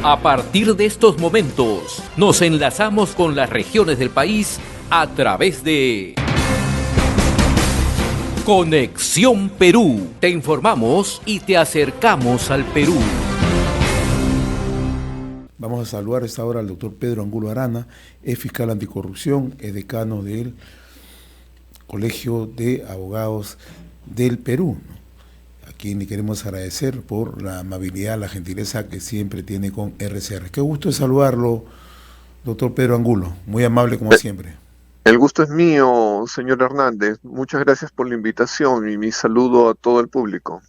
A partir de estos momentos, nos enlazamos con las regiones del país a través de Conexión Perú. Te informamos y te acercamos al Perú. Vamos a saludar a esta hora al doctor Pedro Angulo Arana, es fiscal anticorrupción, es decano del Colegio de Abogados del Perú, a quien le queremos agradecer por la amabilidad, la gentileza que siempre tiene con RCR. Qué gusto de saludarlo, doctor Pedro Angulo, muy amable como siempre. El gusto es mío, señor Hernández. Muchas gracias por la invitación y mi saludo a todo el público.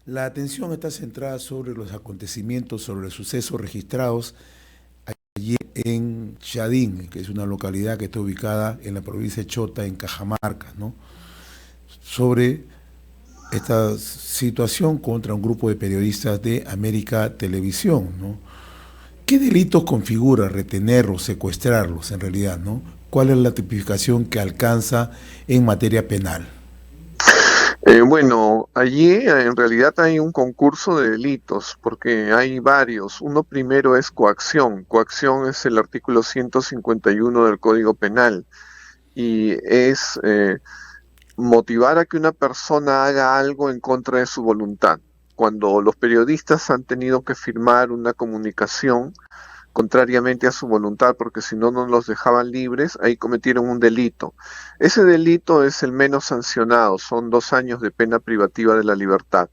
La atención está centrada sobre los acontecimientos, sobre los sucesos registrados allí en Chadín, que es una localidad que está ubicada en la provincia de Chota, en Cajamarca, ¿no? Sobre esta situación contra un grupo de periodistas de América Televisión, ¿no? ¿Qué delitos configura retenerlos, secuestrarlos en realidad, ¿no? ¿Cuál es la tipificación que alcanza en materia penal? Bueno, allí en realidad hay un concurso de delitos, porque hay varios. Uno primero es coacción. Coacción es el artículo 151 del Código Penal y es motivar a que una persona haga algo en contra de su voluntad. Cuando los periodistas han tenido que firmar una comunicación contrariamente a su voluntad, porque si no, no los dejaban libres, ahí cometieron un delito. Ese delito es el menos sancionado, son 2 años de pena privativa de la libertad.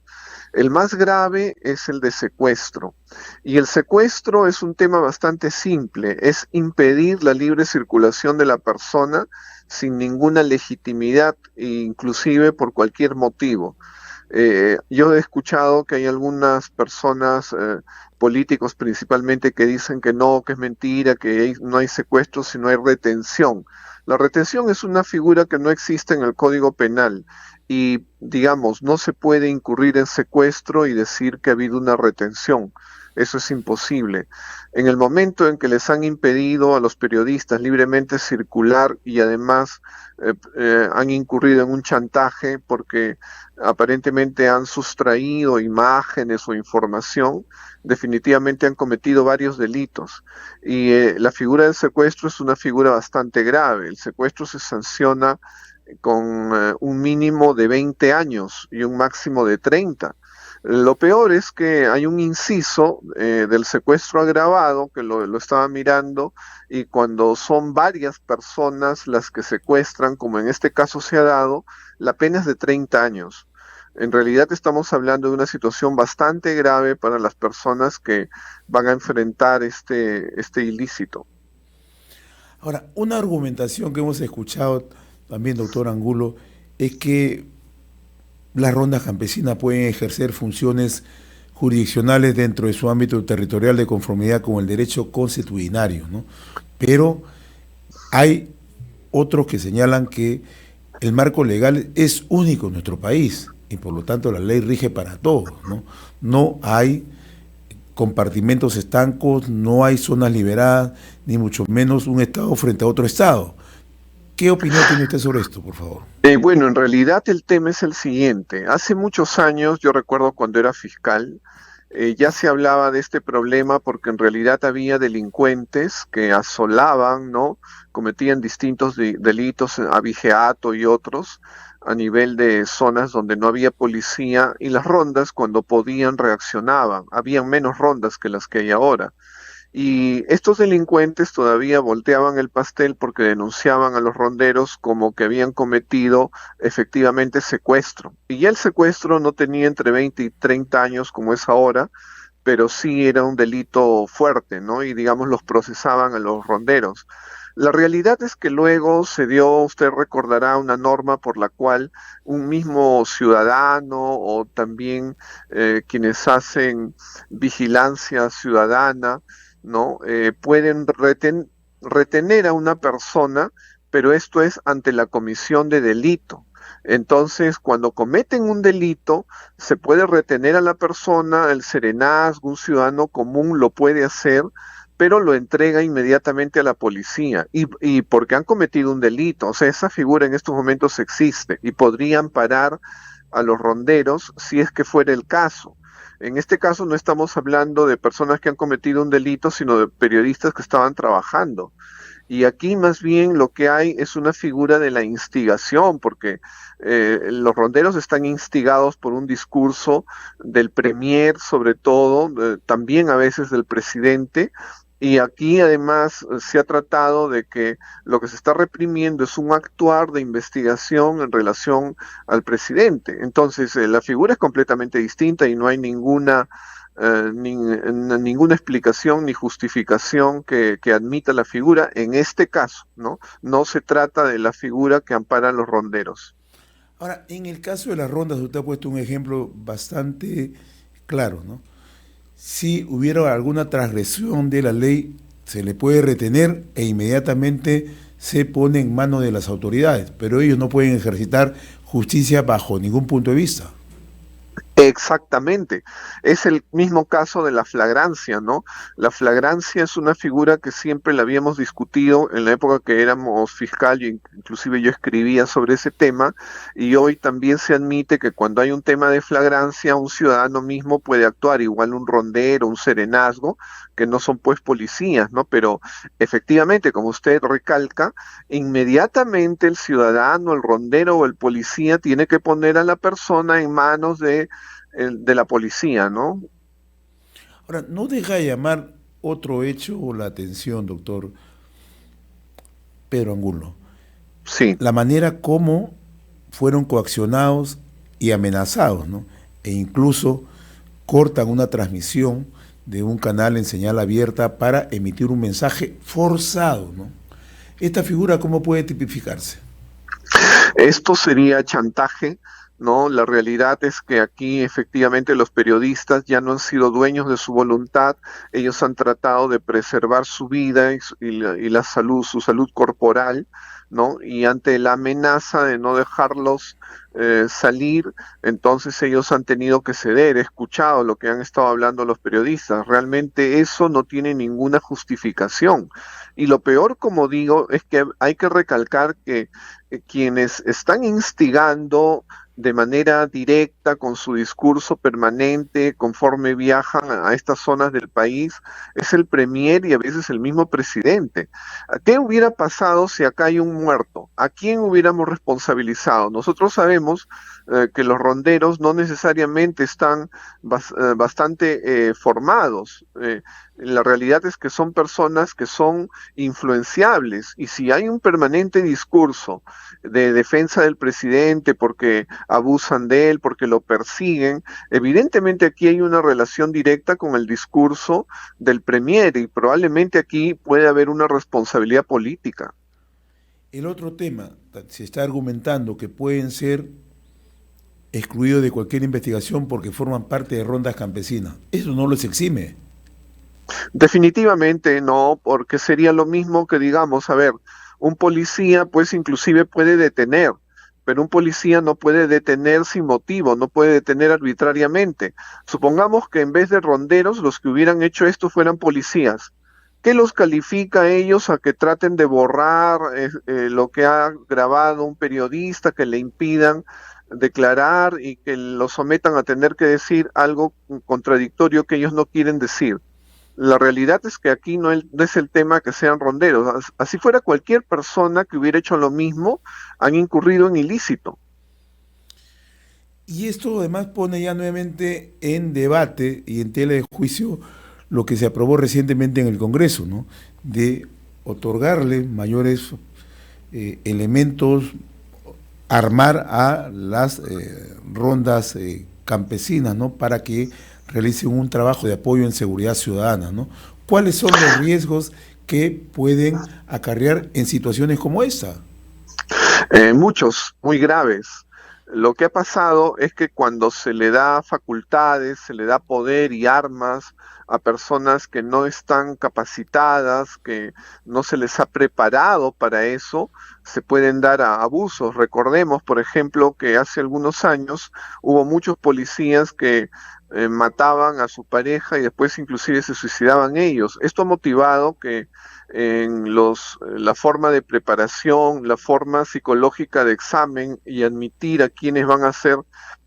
El más grave es el de secuestro, y el secuestro es un tema bastante simple, es impedir la libre circulación de la persona sin ninguna legitimidad, inclusive por cualquier motivo. Yo he escuchado que hay algunas personas, políticos principalmente, que dicen que no, que es mentira, que no hay secuestro, sino hay retención. La retención es una figura que no existe en el Código Penal y, digamos, no se puede incurrir en secuestro y decir que ha habido una retención. Eso es imposible. En el momento en que les han impedido a los periodistas libremente circular y además han incurrido en un chantaje porque aparentemente han sustraído imágenes o información, definitivamente han cometido varios delitos. Y la figura del secuestro es una figura bastante grave. El secuestro se sanciona con un mínimo de 20 años y un máximo de 30. Lo peor es que hay un inciso del secuestro agravado, que lo estaba mirando, y cuando son varias personas las que secuestran, como en este caso se ha dado, la pena es de 30 años. En realidad estamos hablando de una situación bastante grave para las personas que van a enfrentar este ilícito. Ahora, una argumentación que hemos escuchado también, doctor Angulo, es que las rondas campesinas pueden ejercer funciones jurisdiccionales dentro de su ámbito territorial de conformidad con el derecho consuetudinario, ¿no? Pero hay otros que señalan que el marco legal es único en nuestro país y por lo tanto la ley rige para todos, ¿no? No hay compartimentos estancos, no hay zonas liberadas, ni mucho menos un Estado frente a otro Estado. ¿Qué opinión tiene usted sobre esto, por favor? Bueno, en realidad el tema es el siguiente. Hace muchos años, yo recuerdo cuando era fiscal, ya se hablaba de este problema porque en realidad había delincuentes que asolaban, ¿no? Cometían distintos delitos, abigeato y otros, a nivel de zonas donde no había policía, y las rondas, cuando podían, reaccionaban. Habían menos rondas que las que hay ahora. Y estos delincuentes todavía volteaban el pastel porque denunciaban a los ronderos como que habían cometido efectivamente secuestro. Y ya el secuestro no tenía entre 20 y 30 años como es ahora, pero sí era un delito fuerte, ¿no? Y digamos los procesaban a los ronderos. La realidad es que luego se dio, usted recordará, una norma por la cual un mismo ciudadano o también quienes hacen vigilancia ciudadana, ¿no? Pueden retener a una persona, pero esto es ante la comisión de delito. Entonces, cuando cometen un delito, se puede retener a la persona, el serenazgo, un ciudadano común lo puede hacer, pero lo entrega inmediatamente a la policía, y porque han cometido un delito. O sea, esa figura en estos momentos existe, y podrían parar a los ronderos si es que fuera el caso. En este caso no estamos hablando de personas que han cometido un delito, sino de periodistas que estaban trabajando. Y aquí más bien lo que hay es una figura de la instigación, porque los ronderos están instigados por un discurso del premier, sobre todo, también a veces del presidente. Y aquí además se ha tratado de que lo que se está reprimiendo es un actuar de investigación en relación al presidente. Entonces, la figura es completamente distinta y no hay ninguna explicación ni justificación que admita la figura en este caso, ¿no? No se trata de la figura que amparan los ronderos. Ahora, en el caso de las rondas, usted ha puesto un ejemplo bastante claro, ¿no? Si hubiera alguna transgresión de la ley, se le puede retener e inmediatamente se pone en manos de las autoridades, pero ellos no pueden ejercitar justicia bajo ningún punto de vista. Exactamente. Es el mismo caso de la flagrancia, ¿no? La flagrancia es una figura que siempre la habíamos discutido en la época que éramos fiscal, y inclusive yo escribía sobre ese tema, y hoy también se admite que cuando hay un tema de flagrancia, un ciudadano mismo puede actuar, igual un rondero, un serenazgo, que no son pues policías, ¿no? Pero efectivamente, como usted recalca, inmediatamente el ciudadano, el rondero o el policía tiene que poner a la persona en manos de la policía, ¿no? Ahora, no deja de llamar otro hecho la atención, doctor Pedro Angulo, Sí. la manera como fueron coaccionados y amenazados, ¿no? E incluso cortan una transmisión de un canal en señal abierta para emitir un mensaje forzado, ¿no? ¿Esta figura cómo puede tipificarse? Esto sería chantaje, ¿no? La realidad es que aquí efectivamente los periodistas ya no han sido dueños de su voluntad, ellos han tratado de preservar su vida y la salud, su salud corporal, ¿no? Y ante la amenaza de no dejarlos salir, entonces ellos han tenido que ceder. He escuchado lo que han estado hablando los periodistas. Realmente eso no tiene ninguna justificación. Y lo peor, como digo, es que hay que recalcar que quienes están instigando de manera directa con su discurso permanente conforme viajan a estas zonas del país es el premier y a veces el mismo presidente. ¿Qué hubiera pasado si acá hay un muerto? ¿A quién hubiéramos responsabilizado? Nosotros sabemos que los ronderos no necesariamente están bastante formados. La realidad es que son personas que son influenciables y si hay un permanente discurso de defensa del presidente porque abusan de él, porque lo persiguen, evidentemente aquí hay una relación directa con el discurso del premier y probablemente aquí puede haber una responsabilidad política. El otro tema, se está argumentando que pueden ser excluidos de cualquier investigación porque forman parte de rondas campesinas. Eso no los exime. Definitivamente no, porque sería lo mismo que digamos, a ver, un policía pues inclusive puede detener, pero un policía no puede detener sin motivo, no puede detener arbitrariamente. Supongamos que en vez de ronderos los que hubieran hecho esto fueran policías. ¿Qué los califica a ellos a que traten de borrar lo que ha grabado un periodista, que le impidan declarar y que lo sometan a tener que decir algo contradictorio que ellos no quieren decir? La realidad es que aquí no es el tema que sean ronderos. Así fuera cualquier persona que hubiera hecho lo mismo, han incurrido en ilícito. Y esto además pone ya nuevamente en debate y en tela de juicio lo que se aprobó recientemente en el Congreso, ¿no? De otorgarle mayores elementos, armar a las rondas campesinas, ¿no? Para que realicen un trabajo de apoyo en seguridad ciudadana, ¿no? ¿Cuáles son los riesgos que pueden acarrear en situaciones como esta? Muchos, muy graves. Lo que ha pasado es que cuando se le da facultades, se le da poder y armas a personas que no están capacitadas, que no se les ha preparado para eso, se pueden dar a abusos. Recordemos, por ejemplo, que hace algunos años hubo muchos policías que mataban a su pareja y después inclusive se suicidaban ellos. Esto ha motivado que la forma de preparación, la forma psicológica de examen y admitir a quienes van a ser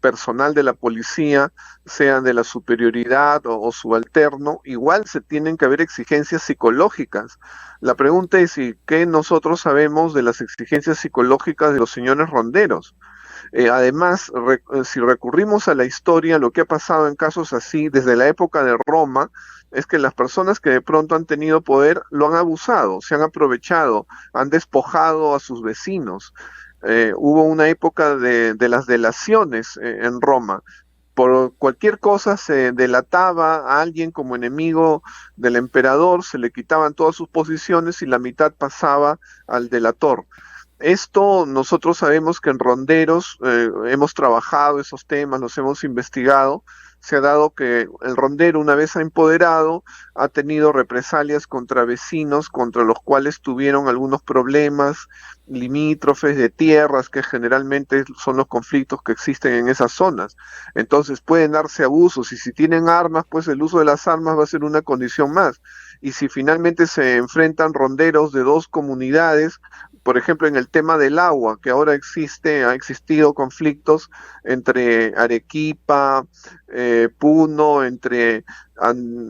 personal de la policía, sean de la superioridad o subalterno, igual se tienen que haber exigencias psicológicas. La pregunta es ¿qué nosotros sabemos de las exigencias psicológicas de los señores ronderos? Además, si recurrimos a la historia, lo que ha pasado en casos así desde la época de Roma es que las personas que de pronto han tenido poder lo han abusado, se han aprovechado, han despojado a sus vecinos. Hubo una época de las delaciones en Roma. Por cualquier cosa se delataba a alguien como enemigo del emperador, se le quitaban todas sus posiciones y la mitad pasaba al delator. Esto nosotros sabemos que en Ronderos hemos trabajado esos temas, los hemos investigado. Se ha dado que el rondero, una vez empoderado, ha tenido represalias contra vecinos, contra los cuales tuvieron algunos problemas limítrofes de tierras, que generalmente son los conflictos que existen en esas zonas. Entonces pueden darse abusos, y si tienen armas, pues el uso de las armas va a ser una condición más. Y si finalmente se enfrentan ronderos de dos comunidades, por ejemplo, en el tema del agua, que ahora ha existido conflictos entre Arequipa, Puno, entre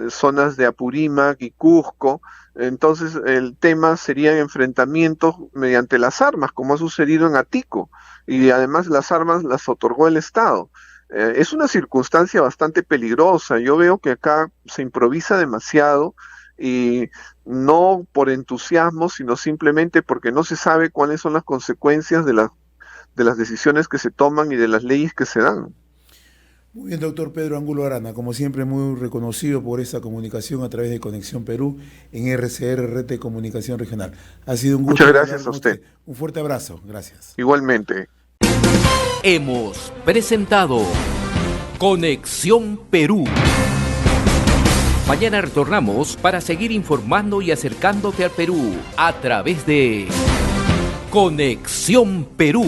zonas de Apurímac y Cusco. Entonces el tema serían enfrentamientos mediante las armas, como ha sucedido en Atico, y además las armas las otorgó el Estado. Es una circunstancia bastante peligrosa. Yo veo que acá se improvisa demasiado, y no por entusiasmo, sino simplemente porque no se sabe cuáles son las consecuencias de las decisiones que se toman y de las leyes que se dan. Muy bien, doctor Pedro Angulo Arana, como siempre muy reconocido por esta comunicación a través de Conexión Perú en RCR, Red de Comunicación Regional. Ha sido un gusto. Muchas gracias a usted. Un fuerte abrazo, gracias. Igualmente. Hemos presentado Conexión Perú. Mañana retornamos para seguir informando y acercándote al Perú a través de Conexión Perú.